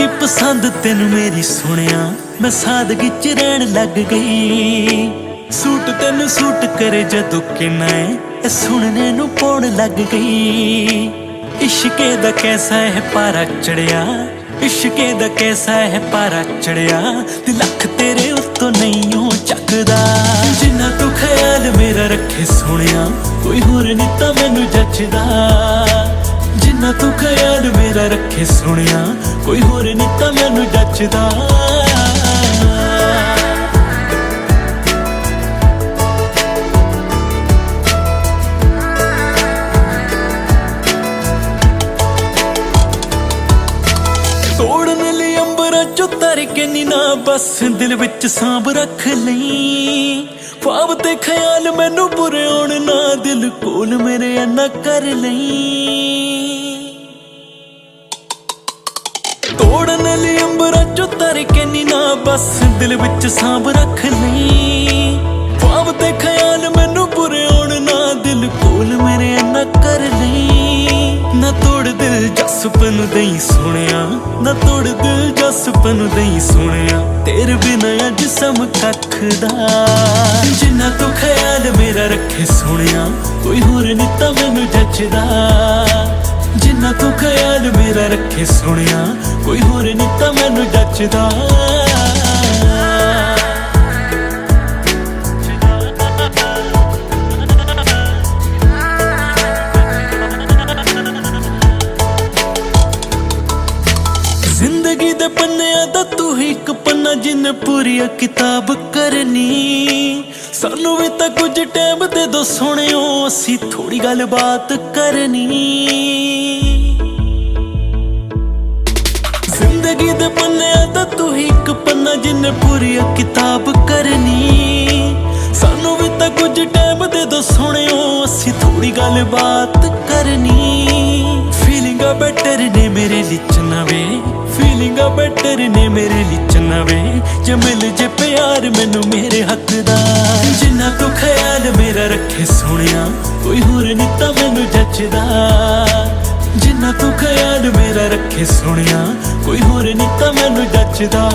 गई पसंद तेनू मेरी सुनिया, मैं सादगी च रहन लग गई। सूट तेनू सूट करे जदों किना है सुनने नू पौन लग गई। इश्के दा कैसा है पारा चढ़िया, इश्के दा कैसा है पारा चढ़िया, ते लख तेरे उत्तों नहीं हो चकदा। जिन्ना तू ख्याल मेरा रखे सोनिया, कोई होर नी तां मैनू जचदा। जिन्ना तू ख्याल मेरा रखे सोनिया, कोई होर नी तां मैनू जचदा। तोड़न लई अंबरां चों तर के नी ना बस दिल विच सांभ रख लई। ख्वाब ते ख्याल मैनू बुरे होण ना दिल कोल मेरे ना कर लई। तोड़न लई अंबरां चों तर के नी ना बस दिल विच सांभ रख लई। ख्वाब ते ख्याल मैनू बुरे होण ना दिल कोल मेरे ना कर लई। ना तोड़ दिल जसपन दई सुनिया, ना तोड़ दिल जसपन दई सुनिया, तेरे बिना अज सम कख दा। जिन्ना तू ख्याल मेरा रखे सुनिया, कोई होर नी तां मैनू जचदा। जिन्ना तू ख्याल मेरा रखे सुनिया, कोई होर नी तां मैनू जचदा। जिंदगी दे पन्नियां दा तू ही एक पन्ना जिन्ने पूरी किताब करनी। सानू भी तां कुछ टाइम दे दो सोहणियो, असी थोड़ी गल बात करनी। जिंदगी दे पन्नियां दा तू ही एक पन्ना जिन्ने पूरी किताब करनी। सानू भी तां कुछ टाइम दे दो सोहणियो, असी थोड़ी गल बात करनी। फीलिंगा बेटर ने मेरे लिच नवे, फीलिंगा बेटर ने मेरे लिच नवे, जे मिल जे प्यार मैनू मेरे हक दा। जिन्ना तू ख्याल मेरा रखे सोनिया, कोई होर नी तां मैनू जचदा। जिन्ना तू ख्याल मेरा रखे सोनिया, कोई होर नी तां मैनू जचदा।